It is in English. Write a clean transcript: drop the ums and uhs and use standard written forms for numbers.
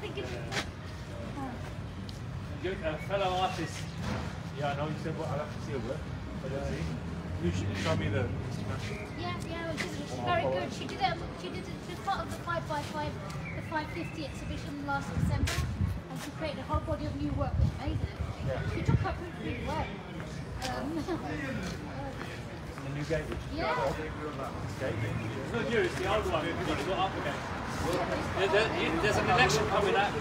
thinking. You're a fellow artist. Yeah, I know. You said what? I'll have to see your work. You should show me the. Yeah, well, she's very good. She did it. She was part of the 5x5, the 550 exhibition last December, and she created a whole body of new work. Amazing. Yeah. She took her proof really well. The new gate, which is Yeah. It's not you, it's the old one. You've got to go up again. There's an election coming up.